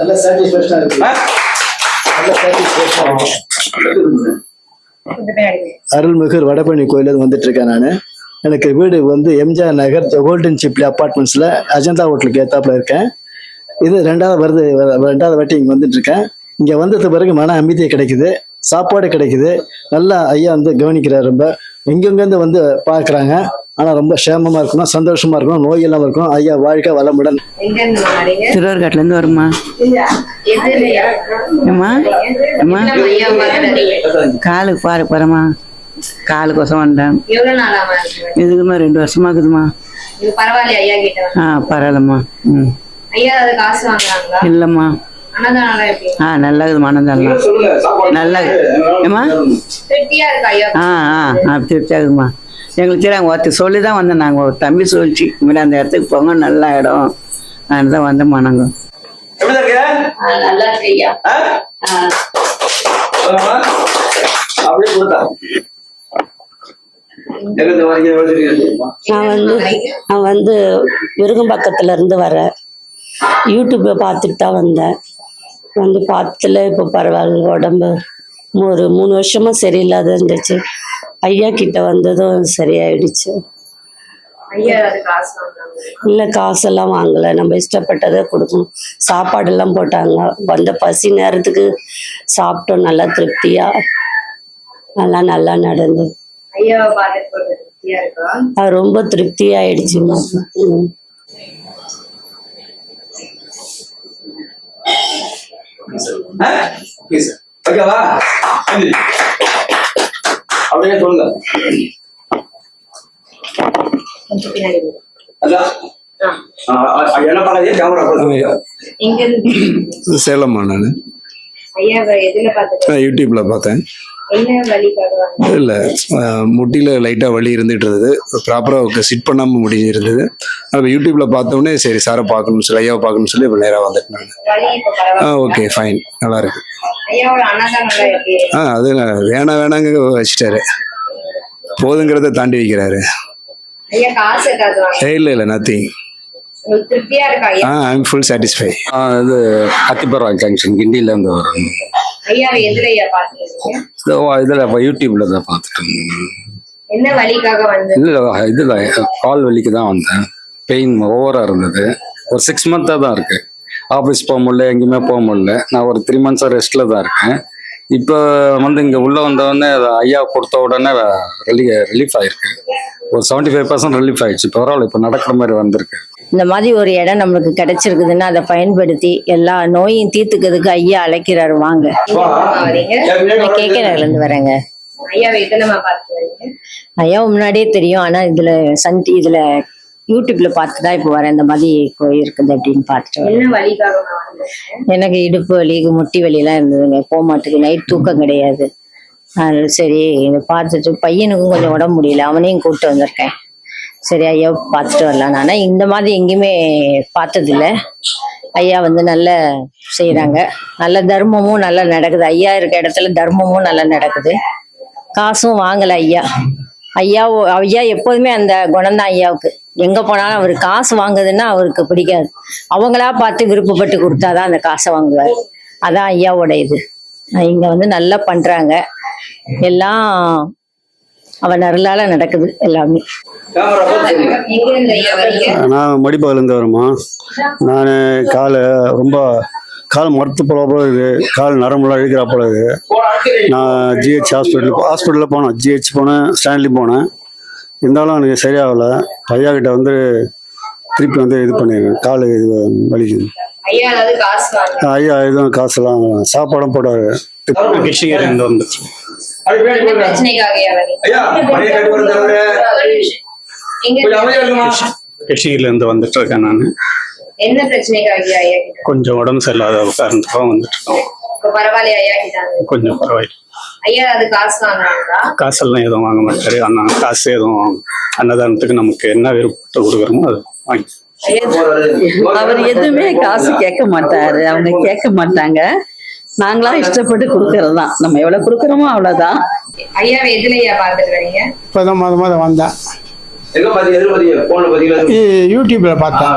நல்ல சாட்டிஸ்ஃபேக்ஷனா இருக்கு. நல்ல சாட்டிஸ்ஃபேக்ஷன். அருள்மிகு வடபழனி கோயிலுக்கு வந்துட்டு இருக்கேன் நான். எனக்கு வீடு வந்து எம்ஜிஆர் நகர் கோல்டன் சிப்லி அப்பார்ட்மெண்ட்ஸ்ல அஜந்தா ஹோட்டலுக்கு ஏத்தாப்புல இருக்கேன். இது ரெண்டாவது வாட்டி இங்கே வந்துட்டு இருக்கேன். இங்கே வந்தது பிறகு மன அமைதியை கிடைக்குது, சாப்பாடு கிடைக்குது. நல்லா ஐயா வந்து கவனிக்கிறார். ரொம்ப எங்கெங்கேருந்து வந்து பார்க்குறாங்க. ஆனால் ரொம்ப சேமமா இருக்கணும், சந்தோஷமா இருக்கணும், நோய் இல்லாமல் இருக்கணும். ஐயா வாழ்க்கை வளமுடன். திருவாரூர்காட்டிலேருந்து வருமா? ஏம்மா ஏம்மா காலுக்கு பாரு போறமா, காலுக்கோசம் வந்தேன். இதுக்குமா 2 வருஷமா இருக்குதுமா. பரவாயில்லம்மா. இல்லம்மா. நல்லதுமா, அன்னதானம் நல்லா ஏம்மா. திருப்தியா இருக்குமா. எங்களுக்கு சரி அங்கே ஒருத்தர் சொல்லி தான் வந்தோம். நாங்கள் ஒரு தம்பி சொல்லிச்சு இனிமேல் அந்த இடத்துக்கு போங்க, நல்ல இடம். அதனால தான் வந்தோம்மா நாங்கள். நான் வந்து விருகம்பாக்கத்துல இருந்து வரேன். யூடியூப்ல பார்த்துட்டு தான் வந்தேன். வந்து பார்த்ததுல இப்போ பரவாயில்ல. உடம்பு ஒரு 3 வருஷமா சரியில்லாத இருந்துச்சு. ஐயா கிட்ட வந்ததும் சரியாயிடுச்சு. இல்ல காசெல்லாம் வாங்கல, நம்ம இஷ்டப்பட்டதை கொடுக்கணும். சாப்பாடெல்லாம் போட்டாங்க. வந்த பசி நேரத்துக்கு சாப்பிட்டோம். நல்லா திருப்தியா நல்லா நடந்தது. ரொம்ப திருப்தியாயிடுச்சுமா. சேலம்மா. நானு யூடியூப்ல பார்த்தேன். இல்லை, முட்டியில் லைட்டாக வலி இருந்துகிட்டு இருந்தது. ப்ராப்பராக சிட் பண்ணாமல் முடி இருந்தது. அப்போ யூடியூப்பில் பார்த்தோன்னே சரி சாரை பார்க்கணும்னு சொல்லி, ஐயாவை பார்க்கணும்னு சொல்லி இப்போ நேராக வந்துட்டேன் நான். ஓகே ஃபைன், நல்லா இருக்கு. அது வேணாங்க வச்சுட்டாரு. போதுங்கிறத தாண்டி வைக்கிறாரு. இல்லை nothing. I am full satisfy. இது அத்திப்பரவா ஜங்ஷன் கிண்டியிலேருந்து வரும். இதுல யூடியூப்ல தான் பார்த்துட்டு இதுல கால் வலிக்கு தான் வந்தேன். பெயின் ஓவரா இருந்தது. ஒரு 6 மந்த்தா தான் இருக்கு. ஆஃபீஸ் போக முடியல, எங்கேயுமே போக முடியல. நான் ஒரு 3 மந்த்ஸா ரெஸ்ட்ல தான் இருக்கேன். இப்போ வந்து இங்க உள்ள வந்தோடனே ஐயா கொடுத்த உடனே ரிலீஃப் ஆயிருக்கு. ஒரு 75% ரிலீஃப் ஆயிடுச்சு. பரவாயில்ல, இப்போ நடக்கிற மாதிரி வந்திருக்கு. இந்த மாதிரி ஒரு இடம் நம்மளுக்கு கிடைச்சிருக்குதுன்னா அதை பயன்படுத்தி எல்லா நோயும் தீர்த்துக்கிறதுக்கு ஐயா அழைக்கிறாரு. வாங்க. கேக்கநகர்ல இருந்து வரேங்க. ஐயாவை முன்னாடியே தெரியும். ஆனா இதுல யூடியூப்ல பார்த்துதான் இப்போ வரேன். இந்த மாதிரி கோயில் இருக்குது அப்படின்னு பார்த்துட்டு. எனக்கு இடுப்பு வலி, முட்டி வலி எல்லாம் இருந்ததுங்க. போக மாட்டேங்குது. நைட் தூக்கம் கிடையாது. சரி இதை பார்த்துட்டு பையனுக்கும் கொஞ்சம் உடம்பு முடியல, அவனையும் கூப்பிட்டு வந்திருக்கேன். சரி ஐயா பார்த்துட்டு வரலாம். ஆனா இந்த மாதிரி எங்கேயுமே பார்த்ததில்ல. ஐயா வந்து நல்லா செய்யறாங்க. நல்ல தர்மமும் நல்லா நடக்குது. ஐயா இருக்க இடத்துல தர்மமும் நல்லா நடக்குது. காசும் வாங்கல ஐயா எப்போதுமே அந்த குணம்தான் ஐயாவுக்கு. எங்க போனாலும் அவர் காசு வாங்குதுன்னா அவருக்கு பிடிக்காது. அவங்களா பார்த்து விருப்பப்பட்டு கொடுத்தாதான் அந்த காசை வாங்குவார். அதான் ஐயாவோட இது. இங்க வந்து நல்லா பண்றாங்க. எல்லாம் அவன் அருளால நடக்குது எல்லாமே. நான் மடிப்பாலேருந்து வரேம்மா. நான் கால் மரத்து போல இருக்குது. கால் நரம்புலாம் இழுக்கிறா போல இருக்குது. நான் ஜிஹெச் ஹாஸ்பிட்டலில் போனேன். ஜிஹெச் போனேன், ஸ்டான்லி போனேன். இருந்தாலும் எனக்கு சரியாகலை. ஐயா கிட்ட வந்து திருப்பி வந்து இது பண்ணிடுறேன். கால் இது வலிக்குது. ஐயா எதுவும் காசுலாம் சாப்பாடும் போட்டாரு. கிருஷ்ணகிரிலேருந்து வந்து கிருஷ்ணகிரிலேருந்து வந்துட்டு இருக்கேன். நான் கொஞ்சம் உடம்பு சரியில்லாத காரணத்துக்காக வந்துட்டு இருக்கோம். கொஞ்சம் பரவாயில்ல. காசெல்லாம் எதுவும் வாங்க மாட்டாரு. அண்ணா காசு எதுவும் அன்னதானத்துக்கு நமக்கு என்ன விருப்பத்தை கொடுக்குறோமோ அது வாங்கி. அவர் எதுவுமே காசு கேட்க மாட்டாரு. அவங்க கேட்க மாட்டாங்க. நாங்களா இஷ்டப்பட்டு கொடுக்கறது தான். நம்ம எவ்வளவு கொடுக்குறோமோ அவ்வளவுதான். இப்பதான் வந்தேன். யூடியூப்ல பார்த்தேன்.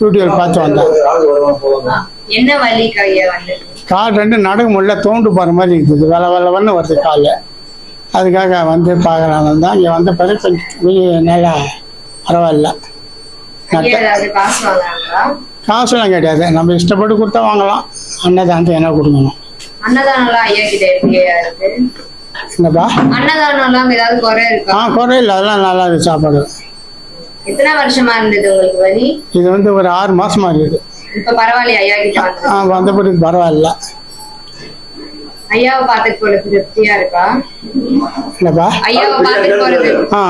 யூடியூப்ல பார்த்து வந்தேன். என்ன வலிக்கு ஐயா வந்தது? கால் ரெண்டு நடக்க முடியல, தோண்டு போகிற மாதிரி இருக்குது, வெள்ளன்னு வருது கால். அதுக்காக வந்து பார்க்கலான்னு தான் இங்கே வந்த பிறகு கொஞ்சம் நல்லா பரவாயில்ல. ஐயா ஏதாவது காசு வாங்குறாங்களா? காசுலாம் கிடையாது, நம்ம இஷ்டப்பட்டு கொடுத்தா வாங்கலாம். அன்னதானத்தை என்ன கொடுக்கணும். அன்னதானம்லாம் ஐயா கிட்ட எப்படி இருக்கு? என்னப்பா? அன்னதானம்லாம் ஏதாவது குறை இருக்கா? குறை இல்லை, அதெல்லாம் நல்லா இருக்குது சாப்பாடு. எத்தனை வருஷமா இருந்தது உங்களுக்கு வலி? இது வந்து ஒரு 6 மாசமா இருக்குது. இப்ப பரவாயில்லையா ஐயா கிட்ட வந்து? வந்த பிறகு பரவாயில்ல. ஐயாவை பார்த்துட்டு போறது திருப்தியா இருக்கா? என்னப்பா? ஐயாவை பார்த்துட்டு போறது ஆ